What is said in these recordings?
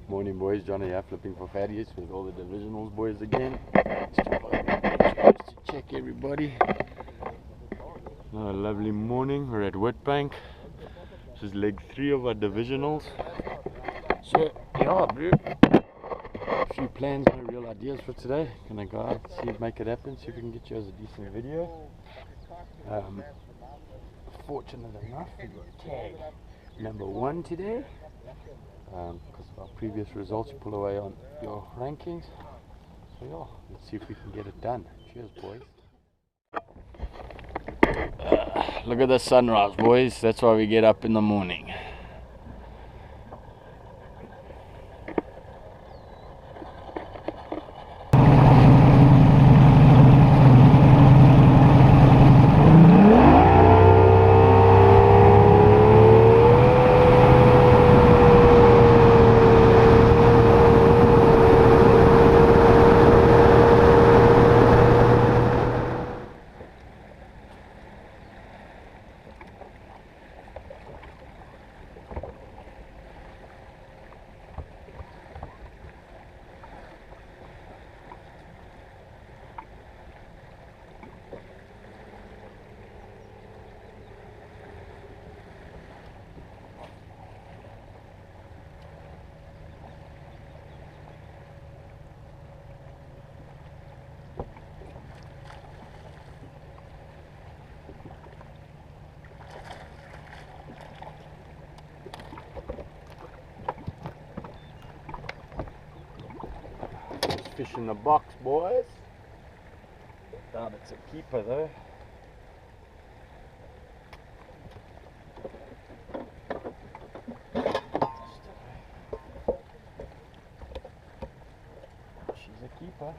Morning boys, Johnny here flipping for fatties with all the divisionals boys again. Just to check everybody. Another lovely morning, we're at witbank. This is leg 3 of our divisionals. So yeah bro, a few plans, no real ideas for today. Gonna go out, see if make it happen, see if we can get you as a decent video. Fortunate enough we got tag number 1 today. Because of our previous results, you pull away on your rankings. So yeah, let's see if we can get it done. Cheers boys. Look at the sunrise boys, that's why we get up in the morning. Fish in the box boys. Doubt it's a keeper though. She's a keeper.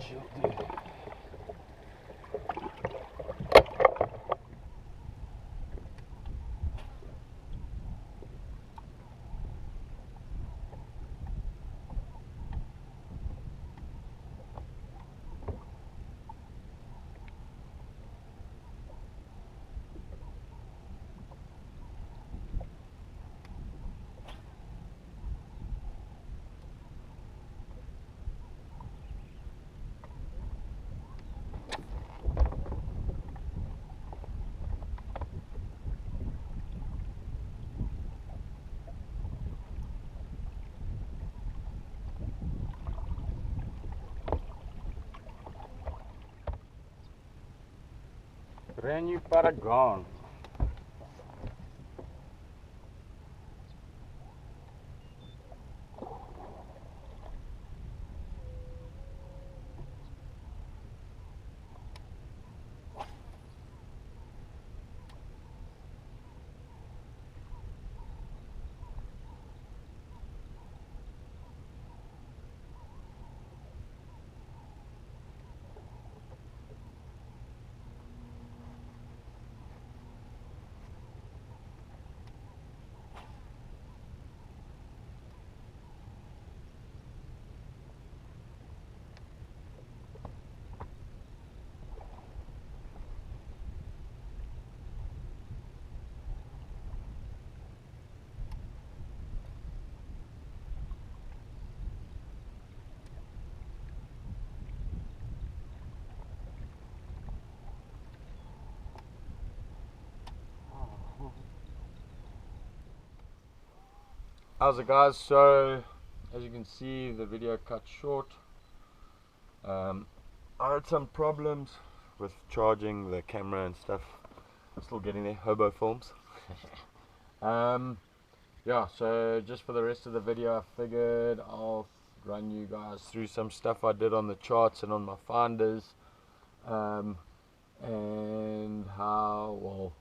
She'll do. Brand new Paragon. How's it guys? So as you can see the video cut short. I had some problems with charging the camera and stuff. Still getting there, hobo films. Yeah, so just for the rest of the video I figured I'll run you guys through some stuff I did on the charts and on my finders, and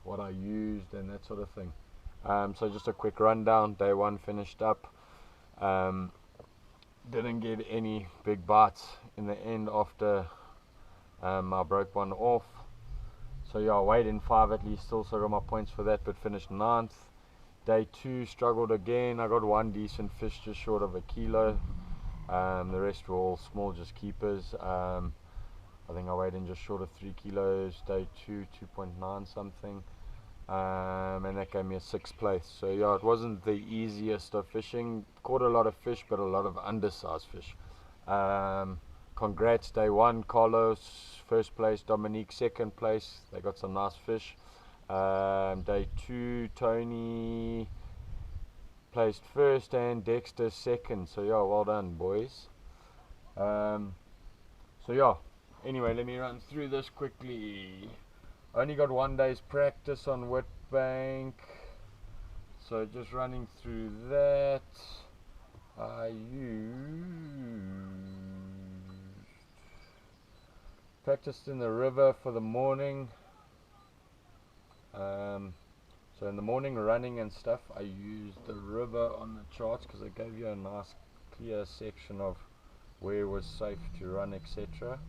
what I used and that sort of thing. So just a quick rundown. Day 1 finished up. Didn't get any big bites in the end after I broke one off. So yeah, I weighed in 5 at least, still so got my points for that, but finished 9th. Day 2 struggled again. I got one decent fish just short of a kilo. The rest were all small, just keepers. I think I weighed in just short of 3 kilos. Day 2, 2.9 something. And that gave me a 6th place. So yeah, it wasn't the easiest of fishing. Caught a lot of fish, but a lot of undersized fish. Congrats, day 1, Carlos 1st place, Dominique 2nd place. They got some nice fish. Day 2, Tony placed 1st and Dexter 2nd. So yeah, well done, boys. So yeah, anyway, let me run through this quickly. I only got 1 day's practice on witbank, so just running through that. I practiced in the river for the morning. So in the morning running and stuff, I used the river on the charts because it gave you a nice clear section of where it was safe to run, etc.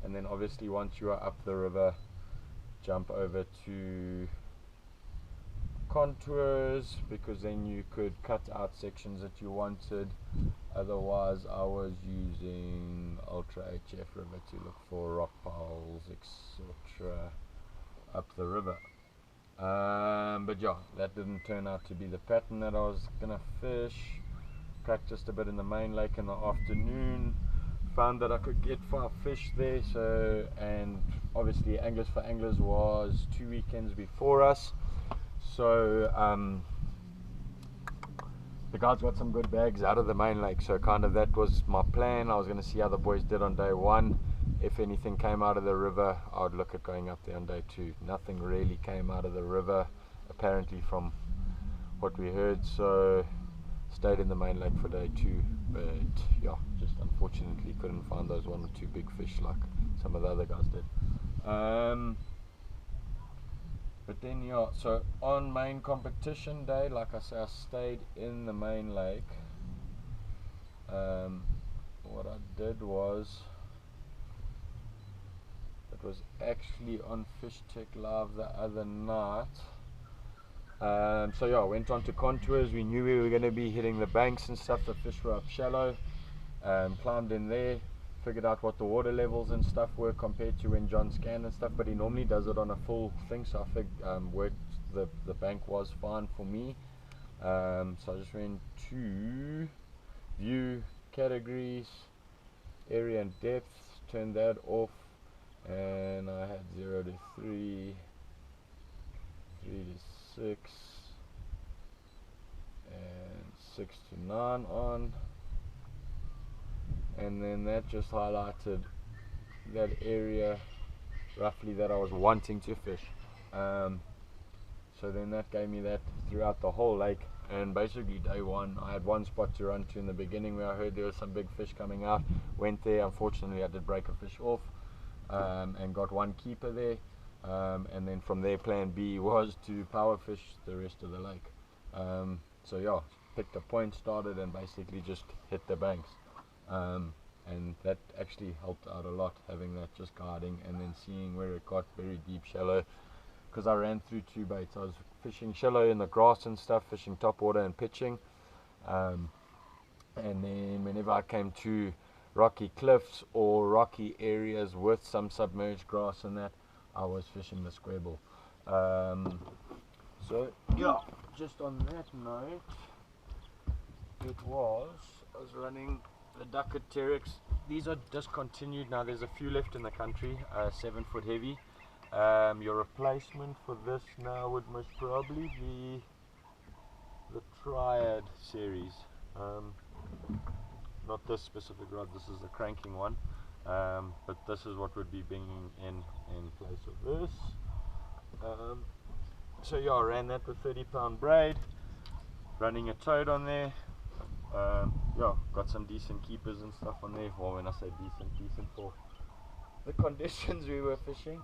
And then obviously once you are up the river, jump over to contours, because then you could cut out sections that you wanted. Otherwise I was using Ultra HF river to look for rock piles, etc. up the river. But yeah, that didn't turn out to be the pattern that I was gonna fish. Practiced a bit in the main lake in the afternoon, found that I could get 5 fish there. So, and obviously Anglers for Anglers was 2 weekends before us, so the guys got some good bags out of the main lake. So kind of that was my plan. I was going to see how the boys did on day 1. If anything came out of the river, I would look at going up there on day 2. Nothing really came out of the river apparently from what we heard, so stayed in the main lake for day 2. But yeah, just unfortunately couldn't find those 1 or 2 big fish like some of the other guys did. But then yeah, so on main competition day, like I say, I stayed in the main lake. What I did was, it was actually on Fish Tech Live the other night. So yeah, I went on to contours. We knew we were going to be hitting the banks and stuff. The fish were up shallow. Climbed in there, figured out what the water levels and stuff were compared to when John scanned and stuff, but he normally does it on a full thing, so I figured the bank was fine for me. So I just went to view, categories, area and depth, turned that off, and I had 0 to 3, 3 to 6, and 6 to 9 on. And then that just highlighted that area roughly that I was wanting to fish. So then that gave me that throughout the whole lake. And basically day 1, I had 1 spot to run to in the beginning where I heard there was some big fish coming out. Went there, unfortunately I did break a fish off, and got 1 keeper there. And then from there plan B was to power fish the rest of the lake. So yeah, picked a point, started, and basically just hit the banks. And that actually helped out a lot, having that just guiding and then seeing where it got very deep shallow, because I ran through 2 baits. I was fishing shallow in the grass and stuff, fishing top water and pitching, and then whenever I came to rocky cliffs or rocky areas with some submerged grass and that, I was fishing the square bill. So yeah, just on that note, I was running the Duckett Terex. These are discontinued now. There's a few left in the country, 7 foot heavy. Your replacement for this now would most probably be the Triad series. Not this specific rod, this is the cranking one, but this is what would be bringing in place of this. So yeah, I ran that with 30-pound braid, running a toad on there. Yeah, got some decent keepers and stuff on there. Well, when I say decent for the conditions we were fishing.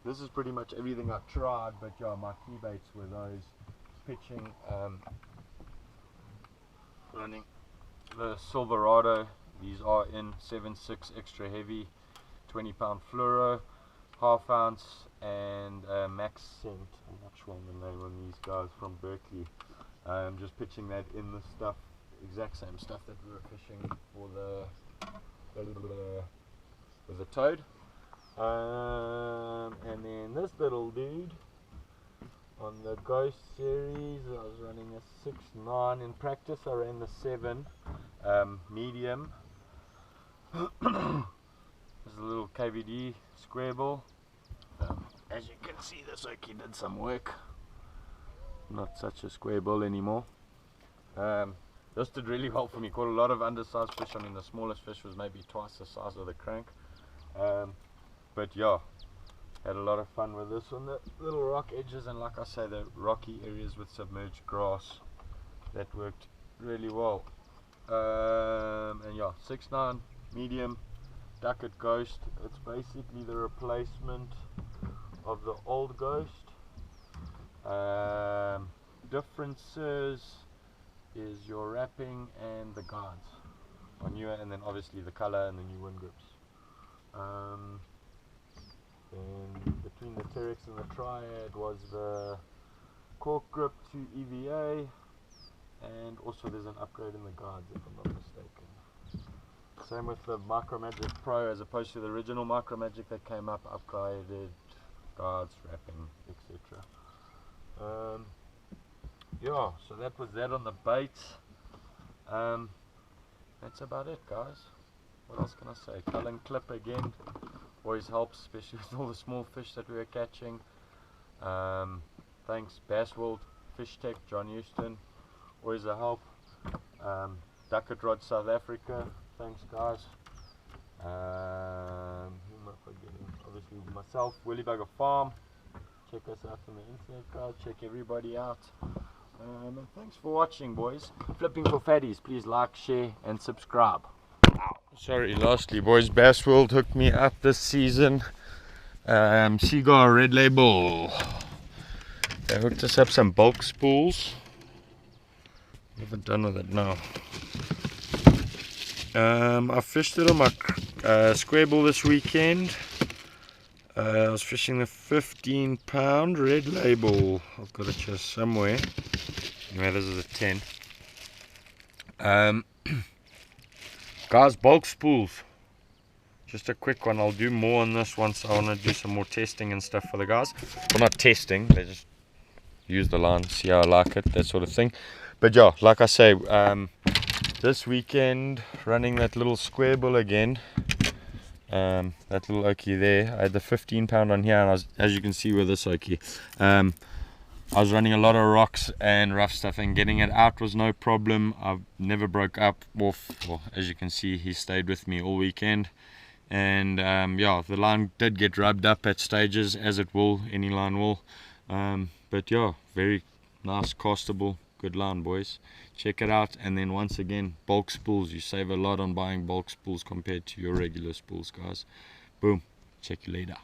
This is pretty much everything I tried, but yeah, my key baits were those. Pitching, running the Silverado. These are in 7.6 extra heavy, 20-pound fluoro, half ounce and Max Scent. I'm not sure on the name on these guys from Berkeley. Just pitching that in the stuff, exact same stuff that we were fishing for the toad. And then this little dude on the Ghost series, I was running a 6.9 in practice. I ran the 7 medium. There's a little KVD square ball. As you can see, this Okie did some work. Not such a square ball anymore. This did really well for me. Caught a lot of undersized fish. I mean, the smallest fish was maybe twice the size of the crank. But yeah, had a lot of fun with this on the little rock edges, and like I say, the rocky areas with submerged grass. That worked really well. And yeah, 6.9 medium Duckett Ghost. It's basically the replacement of the old Ghost. Differences is your wrapping and the guides are newer, and then obviously the color and the new wind grips. And between the Terex and the Triad was the cork grip to EVA, and also there's an upgrade in the guides if I'm not mistaken. Same with the Micro Magic Pro, as opposed to the original Micro Magic that came up, upgraded guards, wrapping, etc. Yeah, so that was that on the baits. That's about it, guys. What else can I say? Cullen clip again always helps, especially with all the small fish that we were catching. Thanks Bass World Fish Tech, John Houston, always a help. Duckett Rod South Africa, thanks guys. Who am I forgetting? Obviously myself, Willy Bugger Farm. Check us out on the internet, guys. Check everybody out. And thanks for watching, boys. Flipping for fatties, please like, share and subscribe. Sorry, lastly, boys, Bass World hooked me up this season. Seagull Red Label. They hooked us up some bulk spools. What have I done with it now? I fished it on my square ball this weekend. I was fishing the 15-pound Red Label. I've got it here somewhere. Anyway, this is a 10. Guys, bulk spools. Just a quick one. I'll do more on this once I want to do some more testing and stuff for the guys. Well, not testing. They just use the line, see how I like it, that sort of thing. But yeah, like I say, this weekend running that little square bull again. That little Okie there. I had the 15-pound on here, and I was, as you can see with this Okie, I was running a lot of rocks and rough stuff, and getting it out was no problem. I never broke up off. Well, as you can see, he stayed with me all weekend. And yeah, the line did get rubbed up at stages, as it will, any line will. But yeah, very nice castable, good line, boys. Check it out. And then once again, bulk spools. You save a lot on buying bulk spools compared to your regular spools, guys. Boom. Check you later.